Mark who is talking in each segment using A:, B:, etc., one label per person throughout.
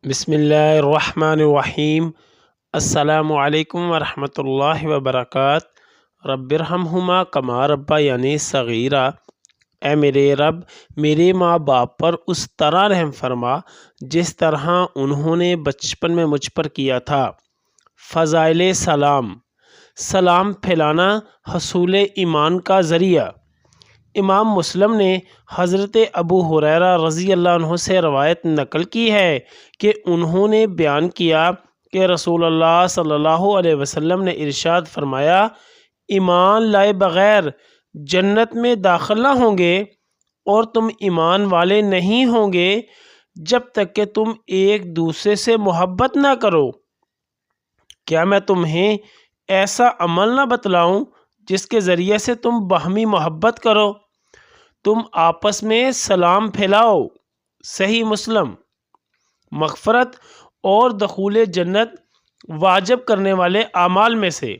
A: بسم اللہ الرحمن الرحیم۔ السلام علیکم ورحمۃ اللہ وبرکاتہ۔ رب ارحمہما کما ربیانی صغیرا۔ اے میرے رب، میرے ماں باپ پر اس طرح رحم فرما جس طرح انہوں نے بچپن میں مجھ پر کیا تھا۔ فضائل سلام۔ سلام پھیلانا حصول ایمان کا ذریعہ۔ امام مسلم نے حضرت ابو ہریرہ رضی اللہ عنہ سے روایت نقل کی ہے کہ انہوں نے بیان کیا کہ رسول اللہ صلی اللہ علیہ وسلم نے ارشاد فرمایا، ایمان لائے بغیر جنت میں داخل نہ ہوں گے، اور تم ایمان والے نہیں ہوں گے جب تک کہ تم ایک دوسرے سے محبت نہ کرو۔ کیا میں تمہیں ایسا عمل نہ بتلاؤں جس کے ذریعے سے تم باہمی محبت کرو؟ تم آپس میں سلام پھیلاؤ۔ صحیح مسلم۔ مغفرت اور دخول جنت واجب کرنے والے اعمال میں سے۔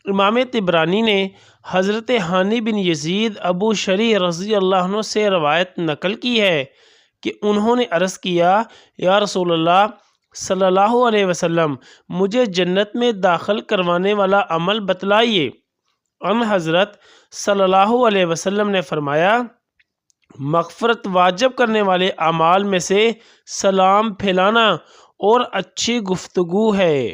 A: امام طبرانی نے حضرت ہانی بن یزید ابو شریح رضی اللہ عنہ سے روایت نقل کی ہے کہ انہوں نے عرض کیا، یا رسول اللہ صلی اللہ علیہ وسلم، مجھے جنت میں داخل کروانے والا عمل بتلائیے۔ ان حضرت صلی اللہ علیہ وسلم نے فرمایا، مغفرت واجب کرنے والے اعمال میں سے سلام پھیلانا اور اچھی گفتگو ہے۔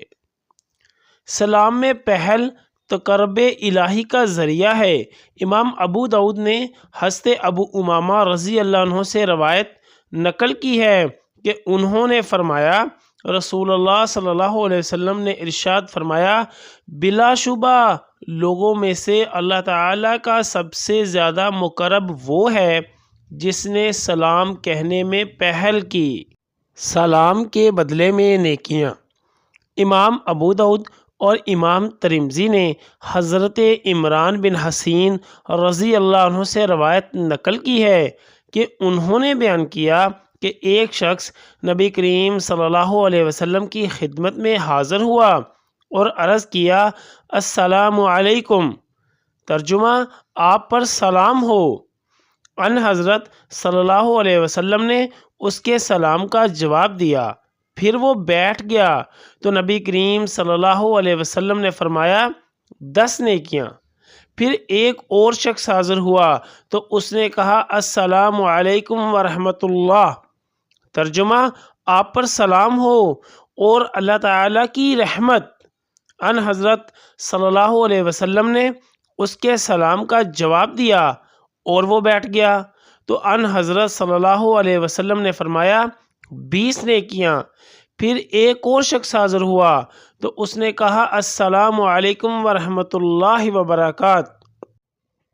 A: سلام میں پہل تقرب الہی کا ذریعہ ہے۔ امام ابو داؤد نے حضرت ابو امامہ رضی اللہ عنہ سے روایت نقل کی ہے کہ انہوں نے فرمایا، رسول اللہ صلی اللہ علیہ وسلم نے ارشاد فرمایا، بلا شبہ لوگوں میں سے اللہ تعالیٰ کا سب سے زیادہ مقرب وہ ہے جس نے سلام کہنے میں پہل کی۔ سلام کے بدلے میں نیکیاں۔ امام ابو داؤد اور امام ترمذی نے حضرت عمران بن حسین رضی اللہ عنہ سے روایت نقل کی ہے کہ انہوں نے بیان کیا کہ ایک شخص نبی کریم صلی اللہ علیہ وسلم کی خدمت میں حاضر ہوا اور عرض کیا، السلام علیکم، ترجمہ، آپ پر سلام ہو۔ ان حضرت صلی اللہ علیہ وسلم نے اس کے سلام کا جواب دیا، پھر وہ بیٹھ گیا تو نبی کریم صلی اللہ علیہ وسلم نے فرمایا، 10 نیکیاں۔ پھر ایک اور شخص حاضر ہوا تو اس نے کہا، السلام علیکم ورحمۃ اللہ، ترجمہ، آپ پر سلام ہو اور اللہ تعالیٰ کی رحمت۔ ان حضرت صلی اللہ علیہ وسلم نے اس کے سلام کا جواب دیا اور وہ بیٹھ گیا تو ان حضرت صلی اللہ علیہ وسلم نے فرمایا، 20 نیکیاں۔ پھر ایک اور شخص حاضر ہوا تو اس نے کہا، السلام علیکم ورحمۃ اللہ وبرکاتہ،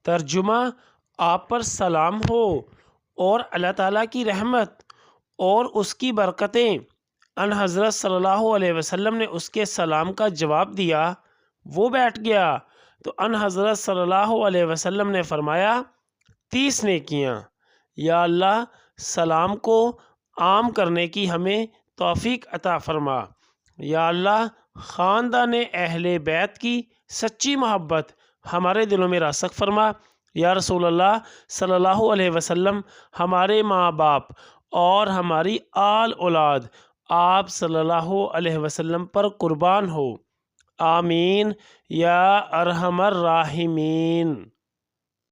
A: ترجمہ، آپ پر سلام ہو اور اللہ تعالیٰ کی رحمت اور اس کی برکتیں۔ ان حضرت صلی اللہ علیہ وسلم نے اس کے سلام کا جواب دیا، وہ بیٹھ گیا تو ان حضرت صلی اللہ علیہ وسلم نے فرمایا، 30 نیکیاں۔ یا اللہ، سلام کو عام کرنے کی ہمیں توفیق عطا فرما۔ یا اللہ، خاندان اہل بیت کی سچی محبت ہمارے دلوں میں راسخ فرما۔ یا رسول اللہ صلی اللہ علیہ وسلم، ہمارے ماں باپ اور ہماری آل اولاد آپ صلی اللہ علیہ وسلم پر قربان ہو۔ آمین یا ارحم الراحمین۔